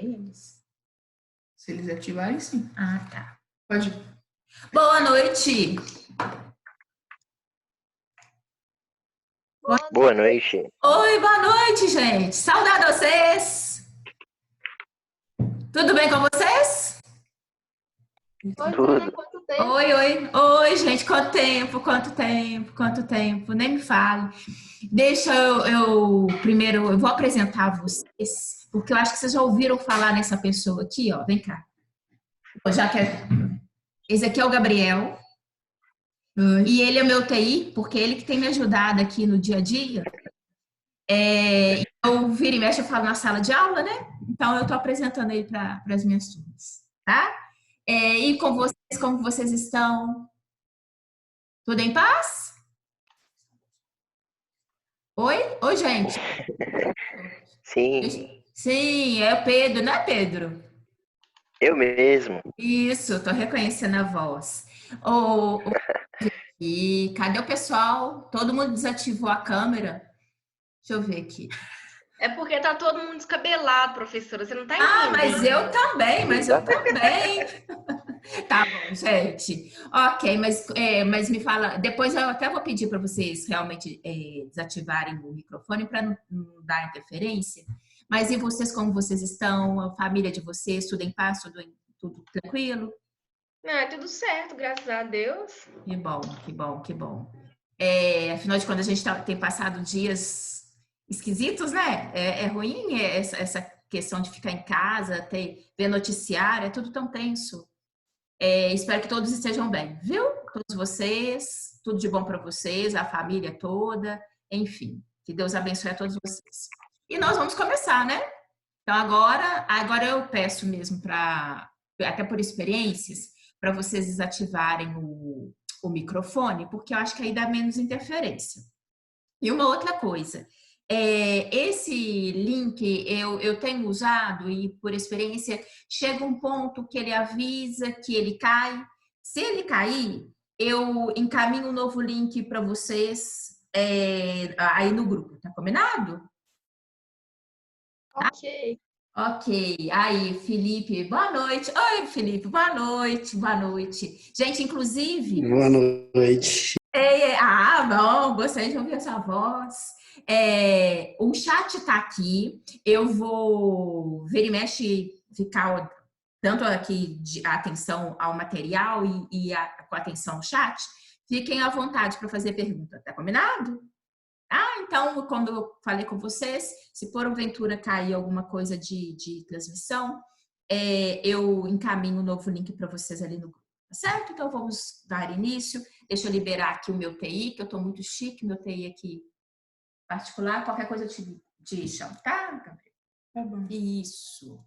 ativei eles. Se eles ativarem, sim. Ah, tá. Pode ir. Boa noite! Boa noite. Oi, boa noite, gente! Saudade a vocês! Tudo bem com vocês? Oi, Tudo. Bruna, quanto tempo? Oi, gente, quanto tempo, nem me fale. Deixa eu primeiro, eu vou apresentar vocês, porque eu acho que vocês já ouviram falar nessa pessoa aqui, ó, vem cá. Já que esse aqui é o Gabriel, Oi. e ele é meu TI, porque ele que tem me ajudado aqui no dia a dia. Eu viro e mexe, eu falo na sala de aula, né? Então eu tô apresentando ele para as minhas turmas, tá? E com vocês, como vocês estão? Tudo em paz? Oi, gente. Sim, Sim, é o Pedro, não é Pedro? eu mesmo. Isso, tô reconhecendo a voz. Ô, e cadê o pessoal? Todo mundo desativou a câmera? Deixa eu ver aqui. É porque tá todo mundo descabelado, professora. Você não tá Ah, entendendo. mas eu também. Tá bom, gente. Ok, mas me fala. Depois eu até vou pedir para vocês realmente desativarem o microfone para não dar interferência. Mas e vocês, como vocês estão? A família de vocês, tudo em paz, tudo tranquilo? É tudo certo, graças a Deus. Que bom, que bom, que bom. Afinal de contas, a gente tem passado dias esquisitos, né? É ruim essa questão de ficar em casa, ver noticiário, é tudo tão tenso. Espero que todos estejam bem, viu? Todos vocês, tudo de bom para vocês, a família toda, enfim. Que Deus abençoe a todos vocês. E nós vamos começar, né? Então agora eu peço mesmo até por experiências, para vocês desativarem o microfone, porque eu acho que aí dá menos interferência. E uma outra coisa, esse link eu tenho usado e por experiência chega um ponto que ele avisa que ele cai. Se ele cair, eu encaminho um novo link para vocês aí no grupo, tá combinado? Ok. Ok, aí, Felipe, boa noite. Oi, Felipe, boa noite, boa noite. Gente, inclusive. Boa noite. Bom, gostei de ouvir a sua voz. O chat está aqui, eu vou ver e mexe, ficar tanto aqui de atenção ao material com atenção ao chat. Fiquem à vontade para fazer pergunta, tá combinado? Então, quando eu falei com vocês, se porventura cair alguma coisa de transmissão, eu encaminho um novo link para vocês ali no grupo, tá certo? Então, vamos dar início. Deixa eu liberar aqui o meu TI, que eu estou muito chique, meu TI aqui particular. Qualquer coisa eu te chamo, tá, Gabriel? Tá bom. Isso.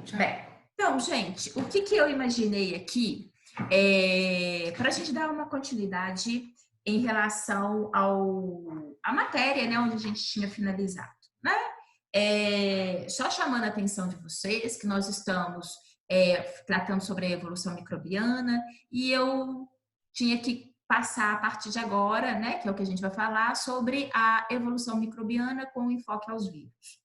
Tchau. Bem, então, gente, o que eu imaginei aqui para a gente dar uma continuidade em relação à matéria, né, onde a gente tinha finalizado, né? Só chamando a atenção de vocês que nós estamos tratando sobre a evolução microbiana e eu tinha que passar a partir de agora, né, que é o que a gente vai falar, sobre a evolução microbiana com enfoque aos vírus.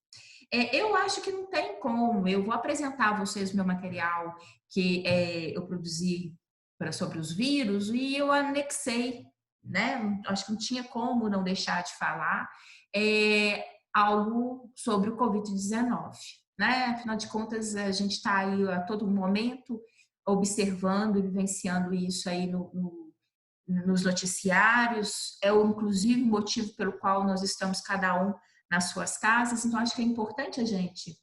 Eu acho que não tem como. Eu vou apresentar a vocês meu material que eu produzi sobre os vírus e eu anexei, né? Acho que não tinha como não deixar de falar algo sobre o Covid-19, né? Afinal de contas, a gente está aí a todo momento observando e vivenciando isso aí nos noticiários. Inclusive, o motivo pelo qual nós estamos cada um nas suas casas. Então, acho que é importante a gente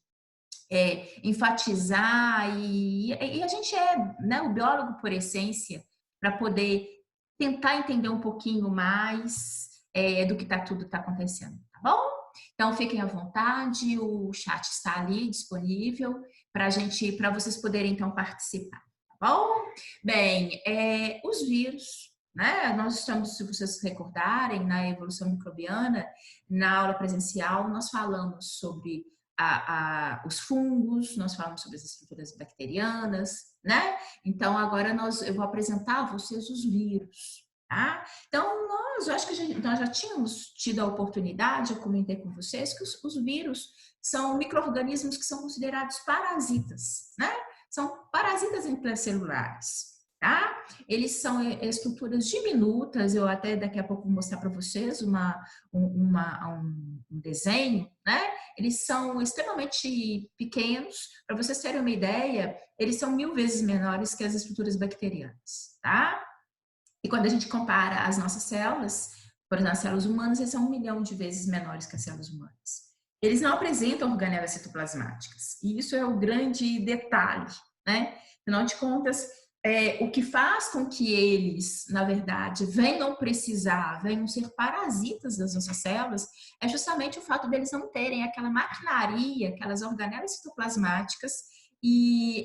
enfatizar e a gente né, o biólogo por essência para poder tentar entender um pouquinho mais do que tudo está acontecendo, tá bom? Então fiquem à vontade, o chat está ali disponível para vocês poderem então participar, tá bom? Bem, os vírus, né? Nós estamos, se vocês se recordarem, na evolução microbiana, na aula presencial, nós falamos sobre os fungos, nós falamos sobre as estruturas bacterianas, né? Então, agora eu vou apresentar a vocês os vírus, tá? Então, eu acho que nós já tínhamos tido a oportunidade, eu comentei com vocês, que os vírus são micro-organismos que são considerados parasitas, né? São parasitas intracelulares, tá? Eles são estruturas diminutas, eu até daqui a pouco vou mostrar para vocês um desenho, né? Eles são extremamente pequenos, para vocês terem uma ideia, eles são 1000 vezes menores que as estruturas bacterianas, tá? E quando a gente compara as nossas células, por exemplo, as células humanas, eles são 1 milhão de vezes menores que as células humanas. Eles não apresentam organelas citoplasmáticas. E isso é o grande detalhe, né? Afinal de contas, o que faz com que eles, na verdade, venham ser parasitas das nossas células, é justamente o fato deles não terem aquela maquinaria, aquelas organelas citoplasmáticas e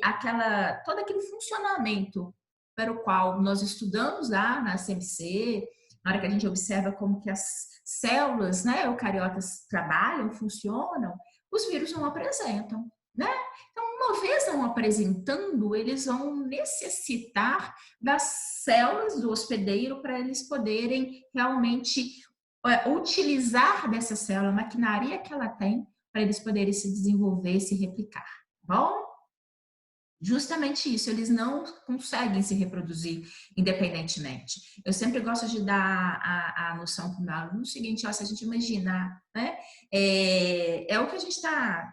todo aquele funcionamento para o qual nós estudamos lá na CMC, na hora que a gente observa como que as células, né, eucariotas trabalham, funcionam, os vírus não apresentam, né? Então, uma vez não apresentando, eles vão necessitar das células do hospedeiro para eles poderem realmente utilizar dessa célula, a maquinaria que ela tem, para eles poderem se desenvolver, se replicar, tá bom? Justamente isso, eles não conseguem se reproduzir independentemente. Eu sempre gosto de dar a noção para o meu aluno o seguinte, ó, se a gente imaginar, né, é o que a gente está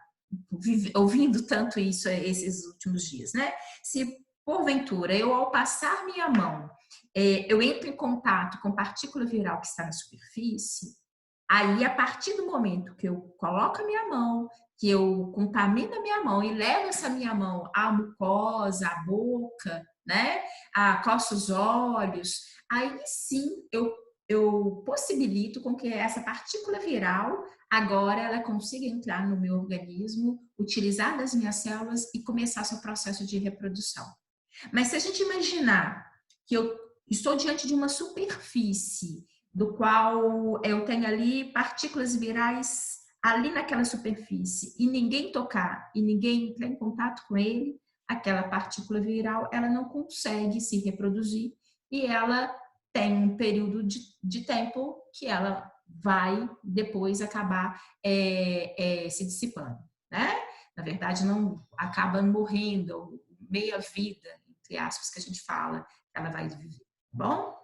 ouvindo tanto isso esses últimos dias, né? Se porventura eu, ao passar minha mão, eu entro em contato com partícula viral que está na superfície, aí a partir do momento que eu coloco a minha mão, que eu contamino a minha mão e levo essa minha mão à mucosa, à boca, né? Coço os olhos, aí sim eu possibilito com que essa partícula viral agora ela consiga entrar no meu organismo, utilizar das minhas células e começar seu processo de reprodução. Mas se a gente imaginar que eu estou diante de uma superfície do qual eu tenho ali partículas virais ali naquela superfície e ninguém tocar e ninguém entrar em contato com ele, aquela partícula viral ela não consegue se reproduzir e ela tem um período de tempo que ela vai depois acabar se dissipando, né? Na verdade, não acaba morrendo, meia vida, entre aspas, que a gente fala, ela vai viver, bom?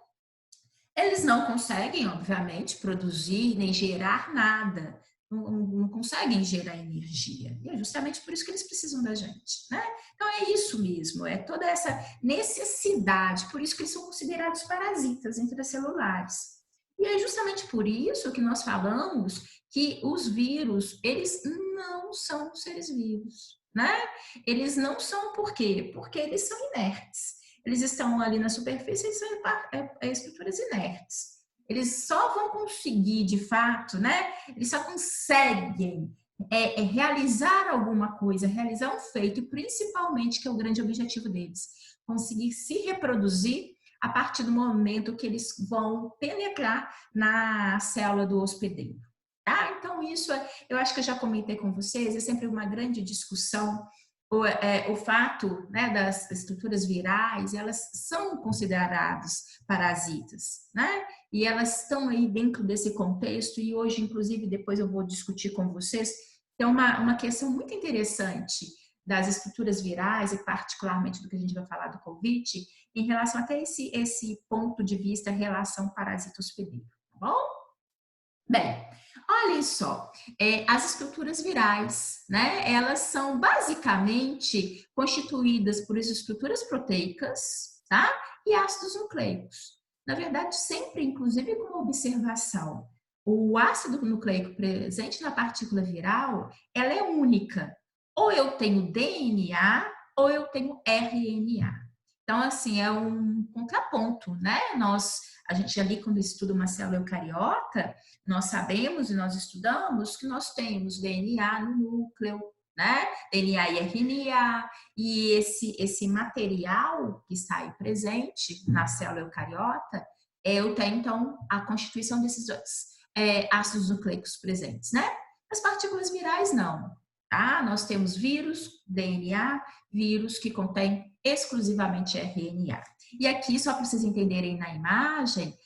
Eles não conseguem, obviamente, produzir nem gerar nada, não conseguem gerar energia. E é justamente por isso que eles precisam da gente, né? Então é isso mesmo, é toda essa necessidade, por isso que eles são considerados parasitas intracelulares. E é justamente por isso que nós falamos que os vírus, eles não são seres vivos, né? Eles não são por quê? Porque eles são inertes. Eles estão ali na superfície e são estruturas inertes. Eles só vão conseguir, de fato, né? Eles só conseguem realizar alguma coisa, realizar um feito, e principalmente, que é o grande objetivo deles, conseguir se reproduzir a partir do momento que eles vão penetrar na célula do hospedeiro. Tá? Então, isso eu acho que eu já comentei com vocês, é sempre uma grande discussão. O fato, né, das estruturas virais, elas são consideradas parasitas, né? E elas estão aí dentro desse contexto, e hoje, inclusive, depois eu vou discutir com vocês, tem uma questão muito interessante das estruturas virais, e particularmente do que a gente vai falar do Covid, em relação até esse ponto de vista, relação parasita-hospedeiro, tá bom? Bem, olhem só, as estruturas virais, né? Elas são basicamente constituídas por estruturas proteicas, tá? E ácidos nucleicos. Na verdade, sempre, inclusive, com uma observação, o ácido nucleico presente na partícula viral, ela é única. Ou eu tenho DNA ou eu tenho RNA. Então, assim, é um contraponto, né? A gente ali, quando estuda uma célula eucariota, nós sabemos e nós estudamos que nós temos DNA no núcleo, né? DNA e RNA, e esse material que está aí presente na célula eucariota, eu tenho, então, a constituição desses dois ácidos nucleicos presentes, né? As partículas virais, não, tá? Nós temos vírus, DNA, vírus que contém exclusivamente RNA. E aqui, só para vocês entenderem na imagem,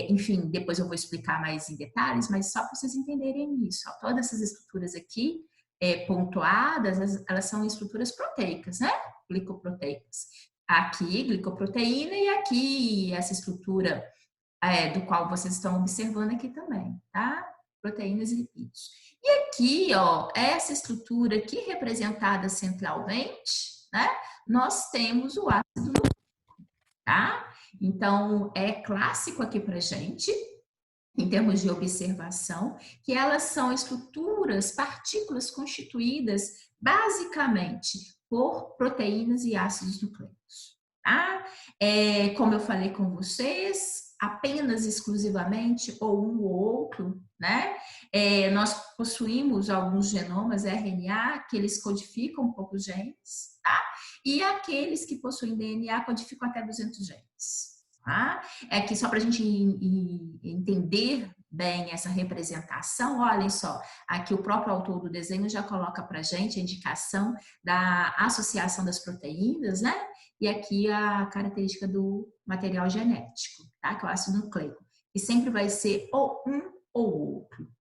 enfim, depois eu vou explicar mais em detalhes, mas só para vocês entenderem isso. Ó, todas essas estruturas aqui, pontuadas, elas são estruturas proteicas, né? Glicoproteicas. Aqui, glicoproteína, e aqui, essa estrutura do qual vocês estão observando aqui também, tá? Proteínas e lipídios. E aqui, ó, essa estrutura aqui representada centralmente, né? Nós temos o ácido nucleico, tá? Então, é clássico aqui pra gente, em termos de observação, que elas são estruturas, partículas constituídas basicamente por proteínas e ácidos nucleicos, tá? Como eu falei com vocês, apenas exclusivamente, ou um ou outro, né? Nós possuímos alguns genomas RNA que eles codificam um pouco genes, tá? E aqueles que possuem DNA codificam até 200 genes. Tá? Aqui só para a gente entender bem essa representação, olhem só, aqui o próprio autor do desenho já coloca para a gente a indicação da associação das proteínas, né? E aqui a característica do material genético, tá? Que é o ácido nucleico, e sempre vai ser ou um ou outro.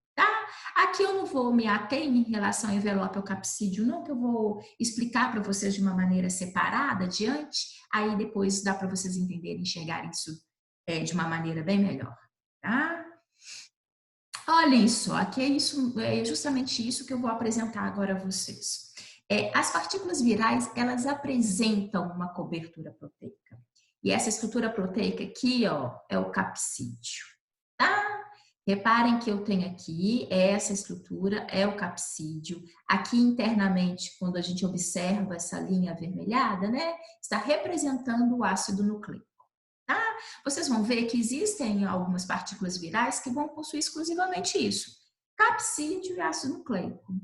Aqui eu não vou me ater em relação ao envelope ou capsídeo, não, que eu vou explicar para vocês de uma maneira separada, adiante, aí depois dá para vocês entenderem, enxergarem isso de uma maneira bem melhor, tá? Olhem só, aqui é justamente isso que eu vou apresentar agora a vocês. As partículas virais, elas apresentam uma cobertura proteica. E essa estrutura proteica aqui, ó, é o capsídeo, tá? Reparem que eu tenho aqui, essa estrutura é o capsídeo. Aqui internamente, quando a gente observa essa linha avermelhada, né, está representando o ácido nucleico. Tá? Vocês vão ver que existem algumas partículas virais que vão possuir exclusivamente isso, capsídeo e ácido nucleico.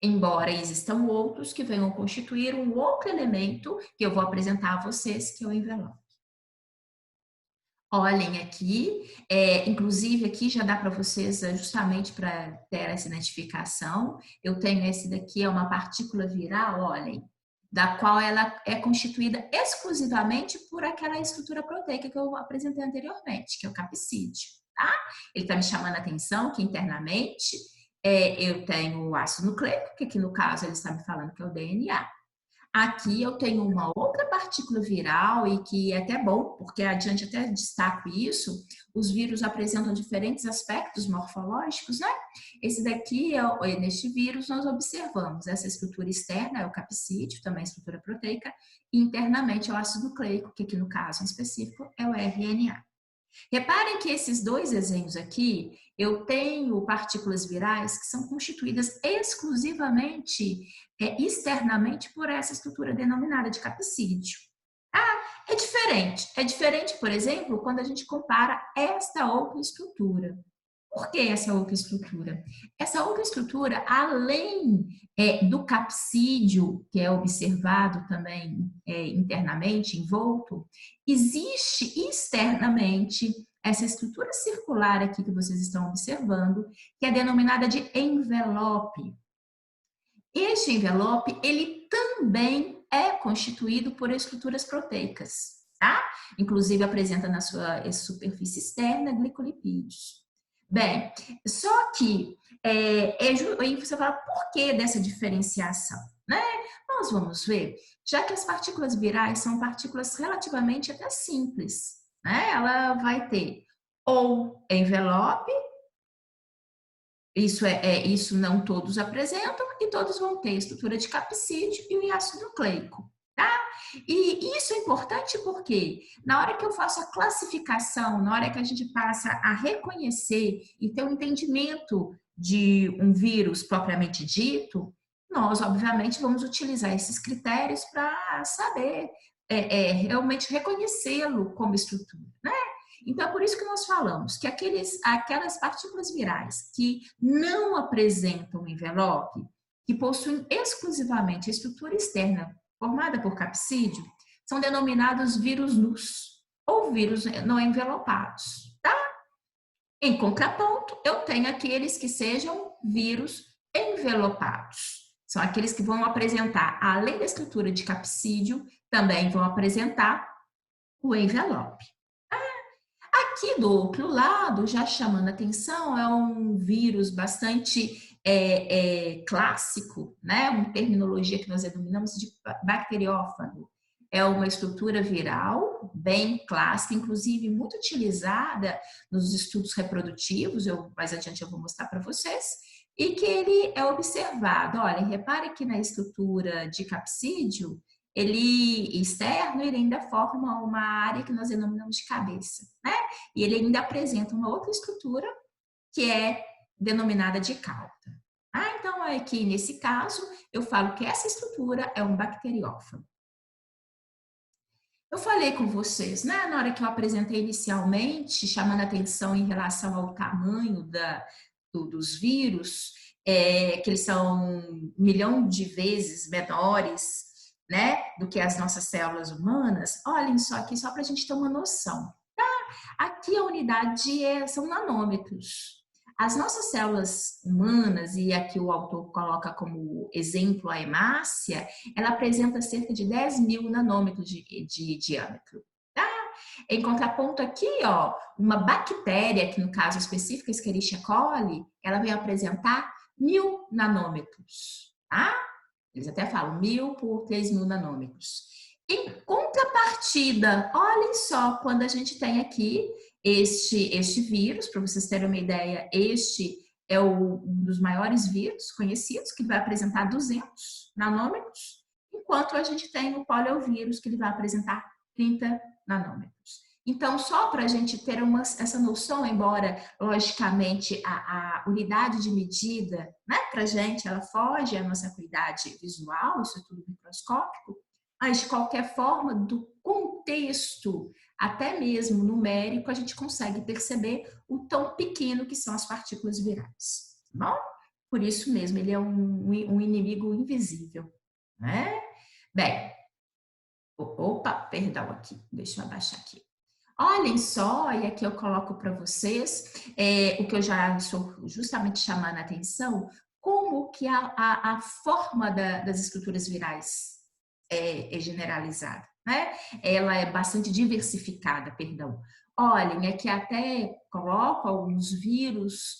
Embora existam outros que venham constituir um outro elemento que eu vou apresentar a vocês, que é o envelope. Olhem aqui, inclusive aqui já dá para vocês, justamente para ter essa identificação, eu tenho esse daqui, é uma partícula viral, olhem, da qual ela é constituída exclusivamente por aquela estrutura proteica que eu apresentei anteriormente, que é o capsídeo, tá? Ele está me chamando a atenção que internamente eu tenho o ácido nucleico, que aqui no caso ele está me falando que é o DNA. Aqui eu tenho uma outra partícula viral e que é até bom, porque adiante até destaco isso, os vírus apresentam diferentes aspectos morfológicos, né? Esse daqui, neste vírus, nós observamos essa estrutura externa, é o capsídeo, também estrutura proteica, e internamente é o ácido nucleico, que aqui no caso em específico é o RNA. Reparem que esses dois desenhos aqui, eu tenho partículas virais que são constituídas exclusivamente, externamente, por essa estrutura denominada de capsídeo. É diferente, por exemplo, quando a gente compara esta outra estrutura. Por que essa outra estrutura? Essa outra estrutura, além do capsídeo, que é observado também internamente, envolto, existe externamente essa estrutura circular aqui que vocês estão observando, que é denominada de envelope. Este envelope, ele também é constituído por estruturas proteicas, tá? Inclusive apresenta na sua superfície externa glicolipídios. Bem, só que aí você fala, por que dessa diferenciação? Né? Nós vamos ver, já que as partículas virais são partículas relativamente até simples, né? Ela vai ter ou envelope, isso não todos apresentam, e todos vão ter estrutura de capsídeo e o ácido nucleico. Tá? E isso é importante porque na hora que eu faço a classificação, na hora que a gente passa a reconhecer e ter um entendimento de um vírus propriamente dito, nós obviamente vamos utilizar esses critérios para saber realmente reconhecê-lo como estrutura, né? Então é por isso que nós falamos que aquelas partículas virais que não apresentam envelope, que possuem exclusivamente a estrutura externa formada por capsídeo, são denominados vírus nus ou vírus não envelopados, tá? Em contraponto, eu tenho aqueles que sejam vírus envelopados. São aqueles que vão apresentar, além da estrutura de capsídeo, também vão apresentar o envelope. Aqui do outro lado, já chamando a atenção, é um vírus bastante clássico, né? Uma terminologia que nós denominamos de bacteriófago. É uma estrutura viral bem clássica, inclusive muito utilizada nos estudos reprodutivos, mais adiante eu vou mostrar para vocês, e que ele é observado. Olha, repare que na estrutura de capsídeo, ele externo, ele ainda forma uma área que nós denominamos de cabeça, né? E ele ainda apresenta uma outra estrutura que é denominada de cauda. Então, aqui nesse caso, eu falo que essa estrutura é um bacteriófago. Eu falei com vocês, né, na hora que eu apresentei inicialmente, chamando a atenção em relação ao tamanho dos vírus, que eles são 1 milhão de vezes menores, né, do que as nossas células humanas. Olhem só aqui, só para a gente ter uma noção. Tá? Aqui a unidade são nanômetros. As nossas células humanas, e aqui o autor coloca como exemplo a hemácia, ela apresenta cerca de 10.000 nanômetros de diâmetro. Tá? Em contraponto aqui, ó, uma bactéria, que no caso específico, Escherichia coli, ela vai apresentar 1.000 nanômetros. Tá? Eles até falam 1.000 por 3.000 nanômetros. Em contrapartida, olhem só, quando a gente tem aqui este vírus, para vocês terem uma ideia, este é um dos maiores vírus conhecidos, que vai apresentar 200 nanômetros, enquanto a gente tem o poliovírus, que ele vai apresentar 30 nanômetros. Então, só para a gente ter essa noção, embora, logicamente, a unidade de medida, né, para a gente, ela foge à nossa acuidade visual, isso é tudo microscópico, mas, de qualquer forma, do contexto, até mesmo numérico, a gente consegue perceber o tão pequeno que são as partículas virais. Tá bom? Por isso mesmo, ele é um inimigo invisível. Né? Bem, opa, perdão aqui, deixa eu abaixar aqui. Olhem só, e aqui eu coloco para vocês o que eu já estou justamente chamando a atenção, como que a forma das estruturas virais é generalizada, né? Ela é bastante diversificada, perdão. Olhem, aqui até coloco alguns vírus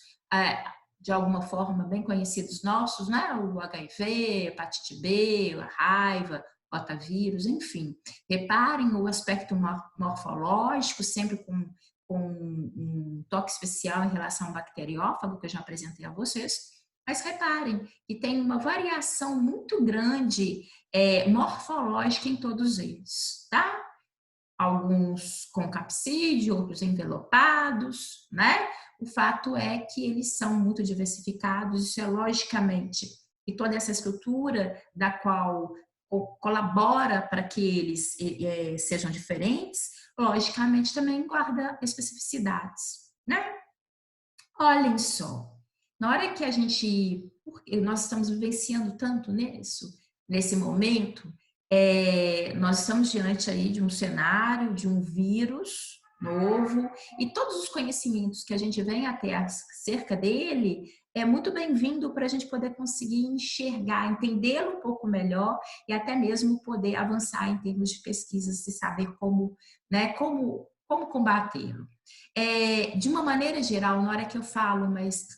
de alguma forma bem conhecidos nossos, né? O HIV, hepatite B, a raiva, rotavírus, enfim. Reparem o aspecto morfológico, sempre com um toque especial em relação ao bacteriófago, que eu já apresentei a vocês. Mas reparem que tem uma variação muito grande morfológica em todos eles, tá? Alguns com capsídeo, outros envelopados, né? O fato é que eles são muito diversificados, isso é logicamente, e toda essa estrutura da qual colabora para que eles sejam diferentes, logicamente também guarda especificidades, né? Olhem só, na hora que nós estamos vivenciando tanto nesse momento, nós estamos diante aí de um cenário, de um vírus novo, e todos os conhecimentos que a gente vem a ter acerca dele é muito bem-vindo para a gente poder conseguir enxergar, entendê-lo um pouco melhor e até mesmo poder avançar em termos de pesquisas e saber como combatê-lo. De uma maneira geral, na hora que eu falo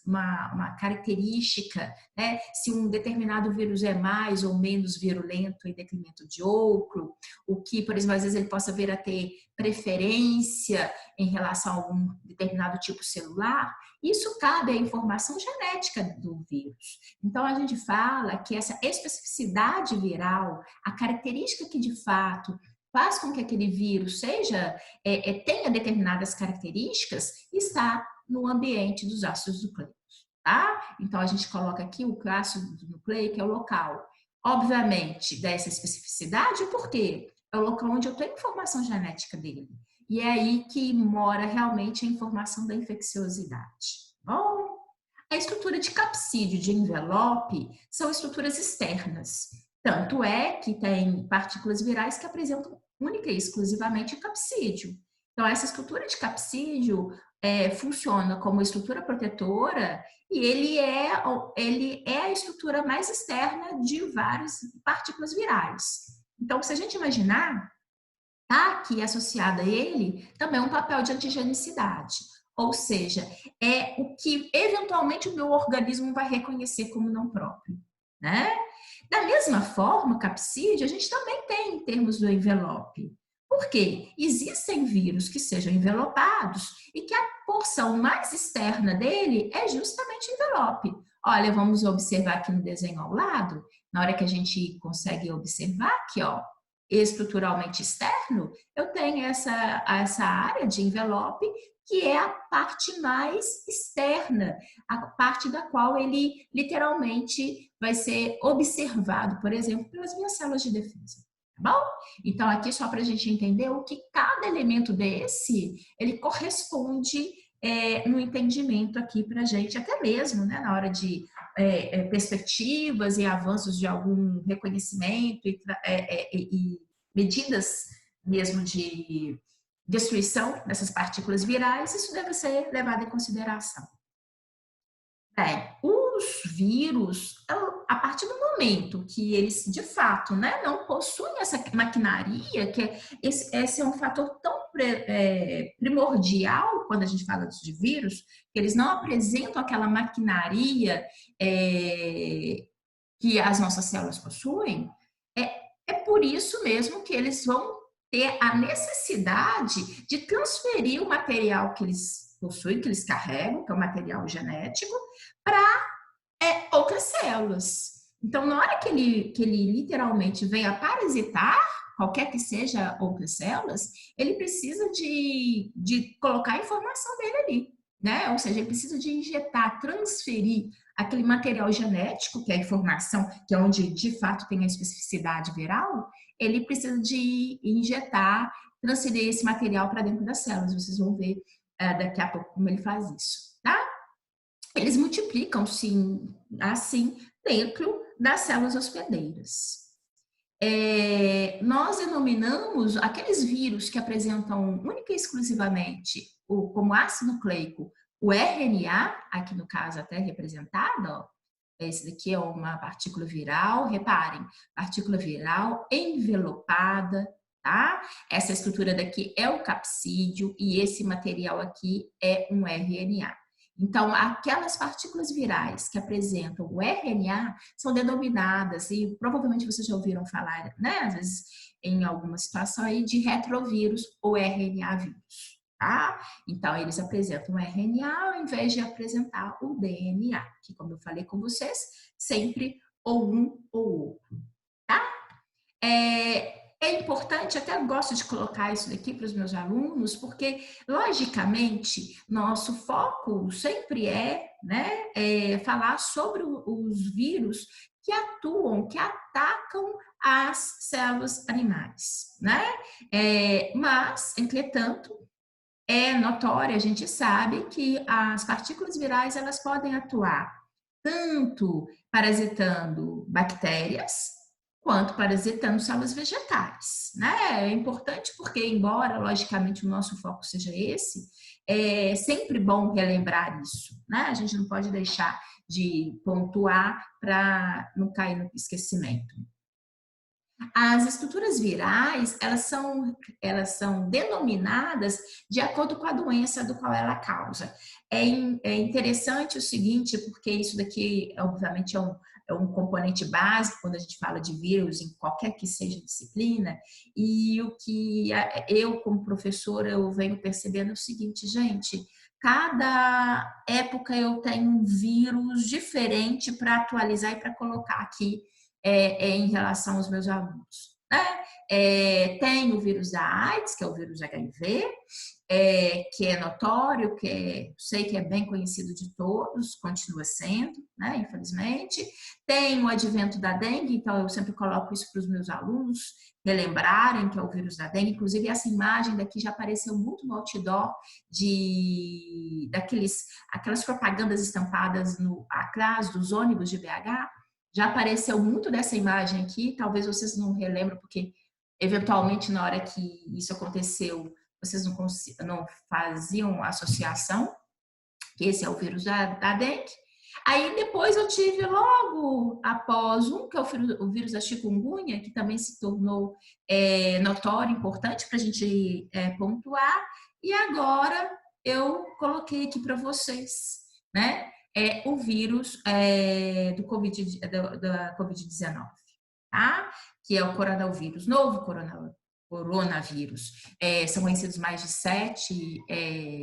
uma característica, né, se um determinado vírus é mais ou menos virulento em detrimento de outro, o que, por exemplo, às vezes ele possa vir a ter preferência em relação a algum determinado tipo celular, isso cabe à informação genética do vírus. Então, a gente fala que essa especificidade viral, a característica que de fato faz com que aquele vírus tenha determinadas características, está no ambiente dos ácidos nucleicos, tá? Então, a gente coloca aqui o ácido nucleico, que é o local. Obviamente, dessa especificidade, por quê? É o local onde eu tenho informação genética dele. E é aí que mora realmente a informação da infecciosidade. Bom, a estrutura de capsídeo, de envelope, são estruturas externas. Tanto é que tem partículas virais que apresentam única e exclusivamente o capsídeo. Então, essa estrutura de capsídeo funciona como estrutura protetora e ele é a estrutura mais externa de várias partículas virais. Então, se a gente imaginar Tá aqui associado a ele também um papel de antigenicidade. Ou seja, é o que eventualmente o meu organismo vai reconhecer como não próprio, né? Da mesma forma, capsídeo, a gente também tem em termos do envelope. Por quê? Existem vírus que sejam envelopados e que a porção mais externa dele é justamente o envelope. Olha, vamos observar aqui no desenho ao lado, na hora que a gente consegue observar aqui, ó, estruturalmente externo, eu tenho essa área de envelope que é a parte mais externa, a parte da qual ele literalmente vai ser observado, por exemplo, pelas minhas células de defesa. Tá bom? Então, aqui só para a gente entender o que cada elemento desse, ele corresponde no entendimento aqui para a gente, até mesmo né, na hora de perspectivas e avanços de algum reconhecimento e medidas mesmo de destruição dessas partículas virais, isso deve ser levado em consideração. Os vírus, a partir do momento que eles, de fato, né, não possuem essa maquinaria, que esse é um fator tão primordial quando a gente fala de vírus, que eles não apresentam aquela maquinaria que as nossas células possuem, é por isso mesmo que eles vão ter a necessidade de transferir o material que eles possuem, que eles carregam, que é o material genético, para outras células. Então, na hora que ele literalmente vem a parasitar, qualquer que seja outras células, ele precisa de colocar a informação dele ali, né? Ou seja, ele precisa de injetar, transferir aquele material genético, que é a informação, que é onde de fato tem a especificidade viral, ele precisa de injetar, transferir esse material para dentro das células. Vocês vão ver daqui a pouco como ele faz isso, tá? Eles multiplicam-se assim dentro das células hospedeiras. Nós denominamos aqueles vírus que apresentam única e exclusivamente como ácido nucleico o RNA, aqui no caso até representado, ó, esse daqui é uma partícula viral, reparem, partícula viral envelopada, tá? Essa estrutura daqui é o capsídeo e esse material aqui é um RNA. Então, aquelas partículas virais que apresentam o RNA são denominadas, e provavelmente vocês já ouviram falar, né, às vezes em alguma situação aí, de retrovírus ou RNA vírus. Tá? Então, eles apresentam o RNA ao invés de apresentar o DNA, que, como eu falei com vocês, sempre ou um ou outro. Tá? É importante, até gosto de colocar isso daqui para os meus alunos, porque, logicamente, nosso foco sempre falar sobre os vírus que atuam, que atacam as células animais, né? Mas, entretanto, é notório, a gente sabe que as partículas virais elas podem atuar tanto parasitando bactérias quanto parasitando células vegetais, né? É importante porque, embora logicamente o nosso foco seja esse, é sempre bom relembrar isso, né? A gente não pode deixar de pontuar para não cair no esquecimento. As estruturas virais, elas são denominadas de acordo com a doença do qual ela causa. É interessante o seguinte, porque isso daqui, obviamente, é um componente básico quando a gente fala de vírus em qualquer que seja a disciplina, e o que eu, como professora, eu venho percebendo é o seguinte, gente, cada época eu tenho um vírus diferente para atualizar e para colocar aqui em relação aos meus alunos. Né? Tem o vírus da AIDS, que é o vírus HIV, que é notório, sei que é bem conhecido de todos, continua sendo, né? Infelizmente. Tem o advento da dengue, então eu sempre coloco isso para os meus alunos relembrarem que é o vírus da dengue. Inclusive, essa imagem daqui já apareceu muito no outdoor aquelas propagandas estampadas atrás dos ônibus de BH. Já apareceu muito dessa imagem aqui, talvez vocês não relembram, porque eventualmente na hora que isso aconteceu, vocês não faziam associação, que esse é o vírus da dengue. Aí depois eu tive logo após que é o vírus da chikungunya, que também se tornou notório, importante para a gente pontuar. E agora eu coloquei aqui para vocês, né? O vírus da Covid-19, tá? Que é o coronavírus, novo coronavírus. São conhecidos mais de 7,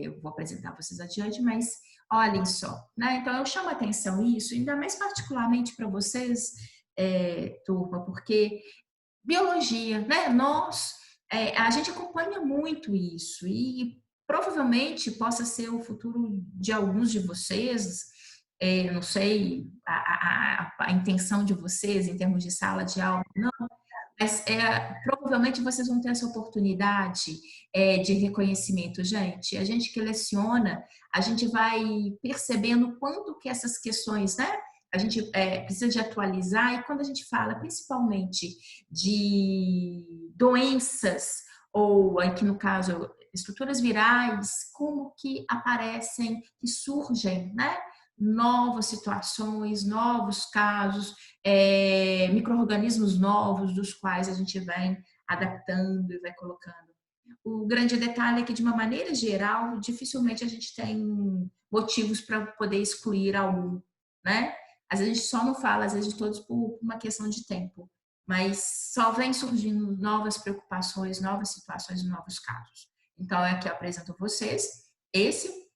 eu vou apresentar vocês adiante, mas olhem só, né? Então eu chamo a atenção isso, ainda mais particularmente para vocês, turma, porque biologia, né? A gente acompanha muito isso e provavelmente possa ser o futuro de alguns de vocês. Não sei a intenção de vocês em termos de sala de aula, não, mas provavelmente vocês vão ter essa oportunidade de reconhecimento. Gente, a gente que leciona, a gente vai percebendo quanto que essas questões, né? A gente precisa de atualizar, e quando a gente fala principalmente de doenças, ou aqui no caso, estruturas virais, como que aparecem, que surgem, né? Novas situações, novos casos, micro-organismos novos dos quais a gente vem adaptando e vai colocando. O grande detalhe é que, de uma maneira geral, dificilmente a gente tem motivos para poder excluir algum, né? Às vezes a gente só não fala, às vezes de todos por uma questão de tempo, mas só vem surgindo novas preocupações, novas situações e novos casos. Então, aqui eu apresento a vocês esse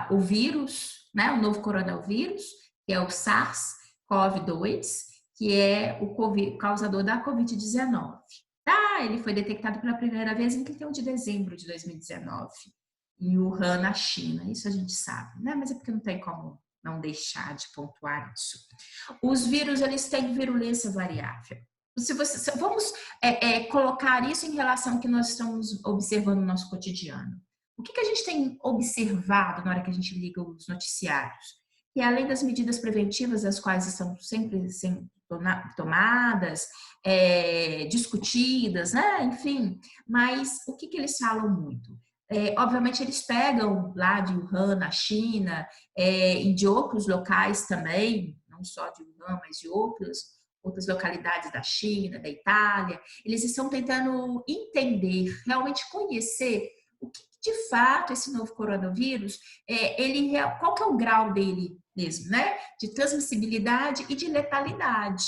o vírus, né, o novo coronavírus, que é o SARS-CoV-2, que é o causador da Covid-19. Tá? Ele foi detectado pela primeira vez em 31 de dezembro de 2019, em Wuhan, na China. Isso a gente sabe, né? Mas é porque não tem como não deixar de pontuar isso. Os vírus, eles têm virulência variável. Vamos colocar isso em relação ao que nós estamos observando no nosso cotidiano. O que a gente tem observado na hora que a gente liga os noticiários? E além das medidas preventivas, as quais estão sempre sendo tomadas, discutidas, né? Enfim, mas o que eles falam muito? Obviamente, eles pegam lá de Wuhan, na China, e de outros locais também, não só de Wuhan, mas de outras localidades da China, da Itália. Eles estão tentando entender, realmente conhecer o que de fato esse novo coronavírus, qual que é o grau dele mesmo, né? De transmissibilidade e de letalidade.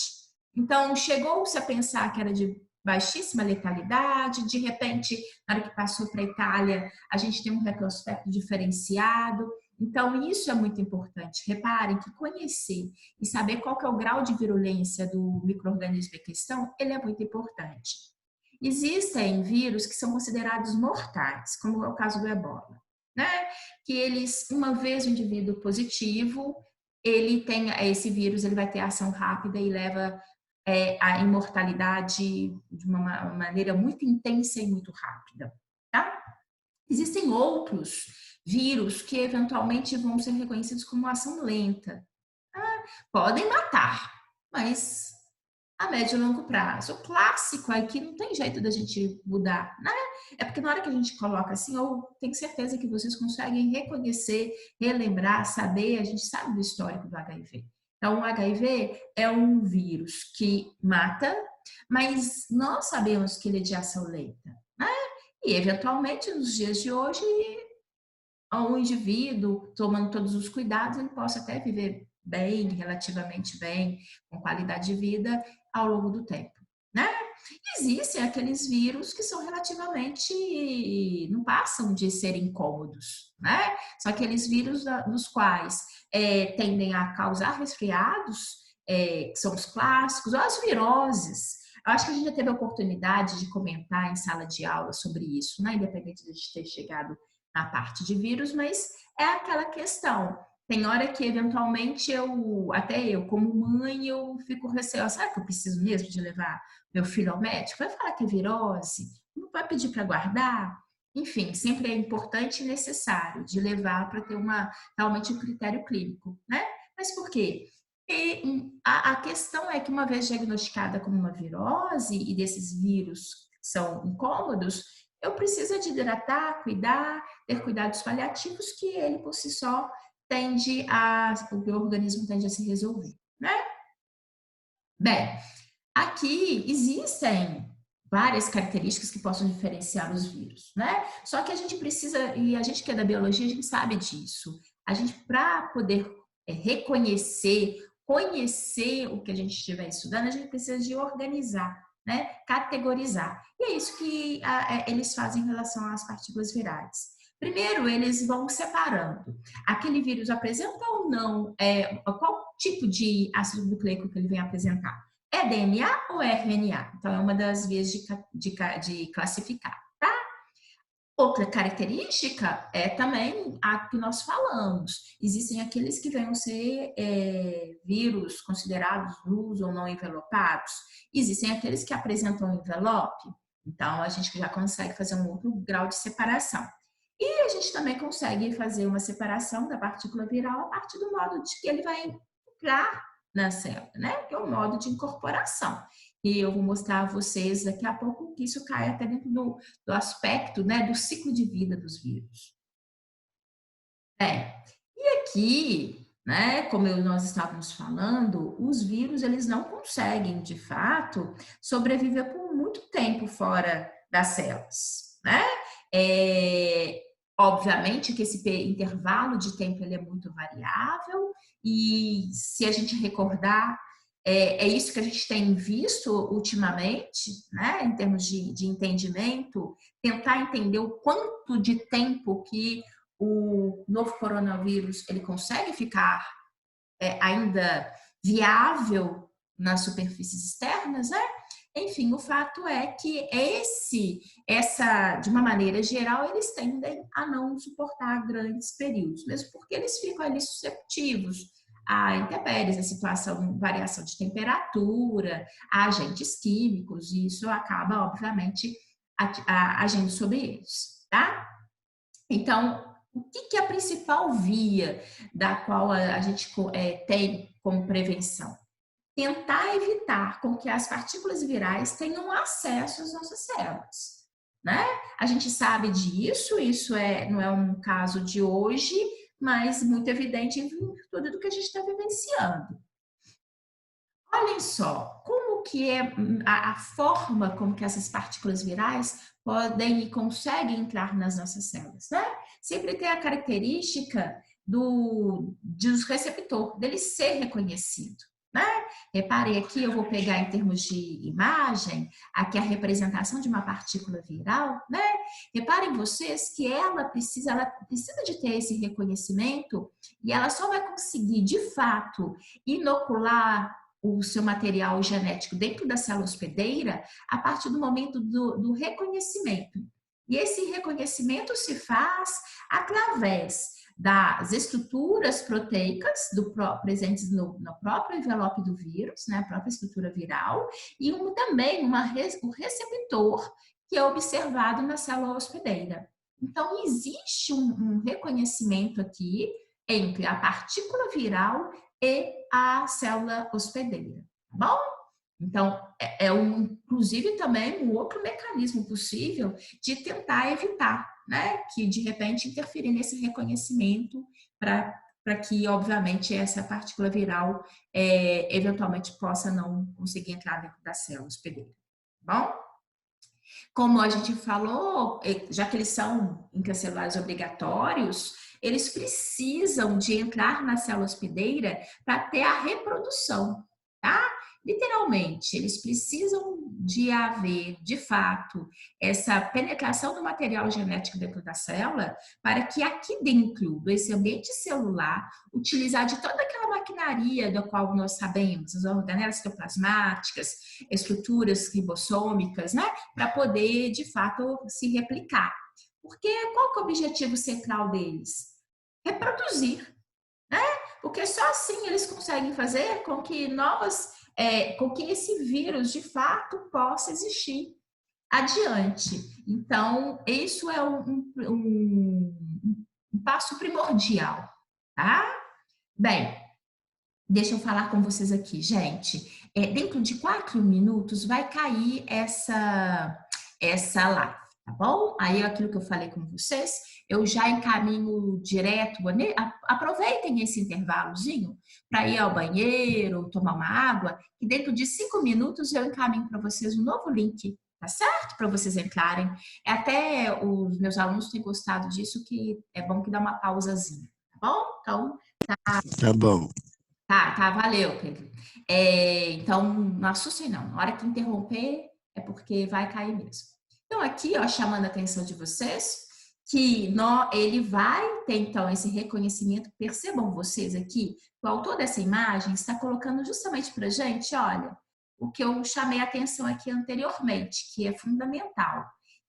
Então, chegou-se a pensar que era de baixíssima letalidade, de repente, na hora que passou para a Itália, a gente tem um retrospecto diferenciado. Então, isso é muito importante. Reparem que conhecer e saber qual que é o grau de virulência do micro-organismo em questão, ele é muito importante. Existem vírus que são considerados mortais, como é o caso do ebola, né? Que eles, uma vez o indivíduo positivo, ele tem esse vírus, ele vai ter ação rápida e leva a imortalidade de uma maneira muito intensa e muito rápida, tá? Existem outros vírus que eventualmente vão ser reconhecidos como ação lenta. Tá? Podem matar, mas a médio e longo prazo. O clássico aqui não tem jeito da gente mudar, né? É porque na hora que a gente coloca assim, eu tenho certeza que vocês conseguem reconhecer, relembrar, saber, a gente sabe do histórico do HIV. Então, o HIV é um vírus que mata, mas nós sabemos que ele é de ação lenta, né? E, eventualmente, nos dias de hoje, um indivíduo, tomando todos os cuidados, ele possa até viver bem, relativamente bem, com qualidade de vida ao longo do tempo, né? Existem aqueles vírus que são relativamente, não passam de serem incômodos, né? São aqueles vírus dos quais tendem a causar resfriados, que são os clássicos, ou as viroses. Eu acho que a gente já teve a oportunidade de comentar em sala de aula sobre isso, né? Independente de a gente ter chegado na parte de vírus, mas é aquela questão. Tem hora que, eventualmente, até eu, como mãe, eu fico receosa. Será que eu preciso mesmo de levar meu filho ao médico? Vai falar que é virose? Não vai pedir para guardar? Enfim, sempre é importante e necessário de levar para ter realmente um critério clínico, né? Mas por quê? A questão é que, uma vez diagnosticada como uma virose, e desses vírus são incômodos, eu preciso de hidratar, cuidar, ter cuidados paliativos, que ele, por si só, o organismo tende a se resolver, né? Bem, aqui existem várias características que possam diferenciar os vírus, né? Só que a gente precisa, e a gente que é da biologia, a gente sabe disso. A gente, para poder reconhecer, conhecer o que a gente estiver estudando, a gente precisa de organizar, né? Categorizar. E é isso que eles fazem em relação às partículas virais. Primeiro, eles vão separando. Aquele vírus apresenta ou não, qual tipo de ácido nucleico que ele vem apresentar? É DNA ou é RNA? Então, é uma das vias de classificar, tá? Outra característica é também a que nós falamos. Existem aqueles que venham ser vírus considerados nus ou não envelopados. Existem aqueles que apresentam envelope. Então, a gente já consegue fazer um outro grau de separação. E a gente também consegue fazer uma separação da partícula viral a partir do modo de que ele vai entrar na célula, né? Que é o modo de incorporação. E eu vou mostrar a vocês daqui a pouco que isso cai até dentro do aspecto, né, do ciclo de vida dos vírus. E aqui, né, como nós estávamos falando, os vírus, eles não conseguem, de fato, sobreviver por muito tempo fora das células, né? Obviamente que esse intervalo de tempo ele é muito variável e se a gente recordar, é isso que a gente tem visto ultimamente, né, em termos de entendimento, tentar entender o quanto de tempo que o novo coronavírus ele consegue ficar ainda viável nas superfícies externas, né? Enfim, o fato é que de uma maneira geral, eles tendem a não suportar grandes períodos, mesmo porque eles ficam ali susceptíveis a intempéries, a situação, variação de temperatura, a agentes químicos, e isso acaba, obviamente, agindo sobre eles, tá? Então, o que é a principal via da qual a gente tem como prevenção? Tentar evitar com que as partículas virais tenham acesso às nossas células, né? A gente sabe disso, isso não é um caso de hoje, mas muito evidente em virtude do que a gente está vivenciando. Olhem só, como que é a forma como que essas partículas virais podem e conseguem entrar nas nossas células, né? Sempre tem a característica dos receptor, dele ser reconhecido, né? Reparem aqui, eu vou pegar em termos de imagem, aqui a representação de uma partícula viral, né? Reparem vocês que ela precisa de ter esse reconhecimento e ela só vai conseguir, de fato, inocular o seu material genético dentro da célula hospedeira a partir do momento do reconhecimento. E esse reconhecimento se faz através das estruturas proteicas presentes no próprio envelope do vírus, né, a própria estrutura viral, e também um receptor que é observado na célula hospedeira. Então, existe um reconhecimento aqui entre a partícula viral e a célula hospedeira, tá bom? Então, inclusive também um outro mecanismo possível de tentar evitar, né, que de repente interferir nesse reconhecimento para que, obviamente, essa partícula viral eventualmente possa não conseguir entrar dentro da célula hospedeira, tá bom? Como a gente falou, já que eles são intracelulares obrigatórios, eles precisam de entrar na célula hospedeira para ter a reprodução, tá? Literalmente, eles precisam de haver, de fato, essa penetração do material genético dentro da célula para que aqui dentro desse ambiente celular, utilizar de toda aquela maquinaria da qual nós sabemos, as organelas citoplasmáticas, estruturas ribossômicas, né? Para poder, de fato, se replicar. Porque qual que é o objetivo central deles? Reproduzir, né? Porque só assim eles conseguem fazer com que com que esse vírus de fato possa existir adiante. Então, isso é um passo primordial, tá? Bem, deixa eu falar com vocês aqui, gente. Dentro de 4 minutos vai cair essa live, tá bom? Aí aquilo que eu falei com vocês, eu já encaminho direto, aproveitem esse intervalozinho para ir ao banheiro, tomar uma água, e dentro de 5 minutos eu encaminho para vocês um novo link, tá certo? Para vocês entrarem. Até os meus alunos têm gostado disso, que é bom que dá uma pausazinha, tá bom? Então, Tá bom. tá, valeu, Pedro. Então, não assustem não. Na hora que interromper, é porque vai cair mesmo. Então, aqui, ó, chamando a atenção de vocês, que ele vai ter, então, esse reconhecimento. Percebam vocês aqui, o autor dessa imagem está colocando justamente para gente, olha, o que eu chamei a atenção aqui anteriormente, que é fundamental,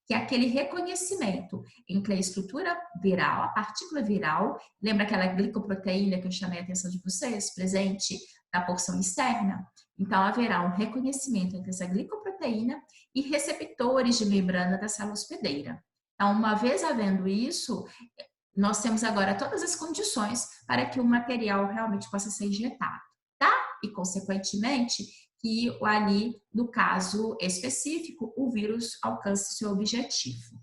que é aquele reconhecimento entre a estrutura viral, a partícula viral, lembra aquela glicoproteína que eu chamei a atenção de vocês, presente na porção externa? Então, haverá um reconhecimento entre essa glicoproteína e receptores de membrana da célula hospedeira. Então, uma vez havendo isso, nós temos agora todas as condições para que o material realmente possa ser injetado, tá? E, consequentemente, que ali, no caso específico, o vírus alcance seu objetivo.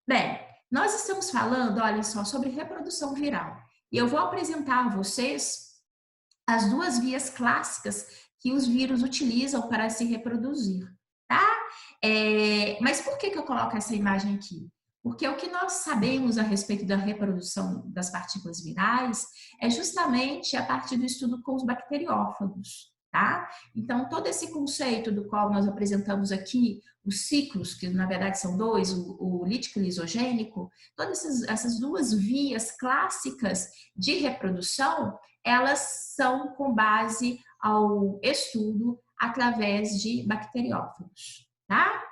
Bem, nós estamos falando, olhem só, sobre reprodução viral. E eu vou apresentar a vocês as duas vias clássicas que os vírus utilizam para se reproduzir, tá? Mas por que eu coloco essa imagem aqui? Porque o que nós sabemos a respeito da reprodução das partículas virais é justamente a partir do estudo com os bacteriófagos, tá? Então, todo esse conceito do qual nós apresentamos aqui, os ciclos, que na verdade são dois, o lítico e o lisogênico, todas essas duas vias clássicas de reprodução, elas são com base ao estudo através de bacteriófagos, tá?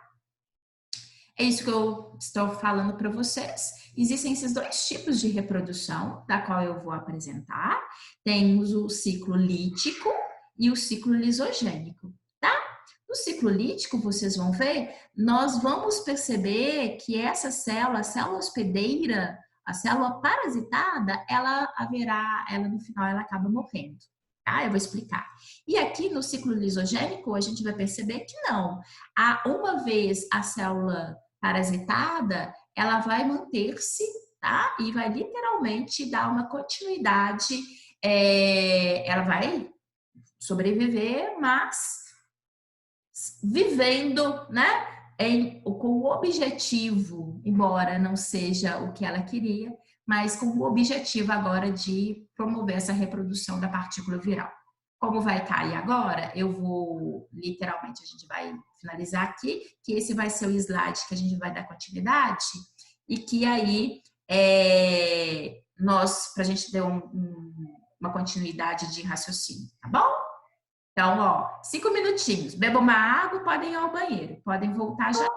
É isso que eu estou falando para vocês. Existem esses dois tipos de reprodução, da qual eu vou apresentar. Temos o ciclo lítico e o ciclo lisogênico, tá? No ciclo lítico, vocês vão ver, nós vamos perceber que essa célula, a célula hospedeira, a célula parasitada, ela no final, ela acaba morrendo, tá? Eu vou explicar. E aqui no ciclo lisogênico, a gente vai perceber que não. Uma vez a célula parasitada, ela vai manter-se, tá? E vai literalmente dar uma continuidade, ela vai sobreviver, mas vivendo, né? Com o objetivo, embora não seja o que ela queria, mas com o objetivo agora de promover essa reprodução da partícula viral. Como vai estar aí agora, eu vou, literalmente, a gente vai finalizar aqui, que esse vai ser o slide que a gente vai dar continuidade, e que aí, pra gente ter uma continuidade de raciocínio, tá bom? Então, 5 minutinhos, bebam uma água, podem ir ao banheiro, podem voltar já.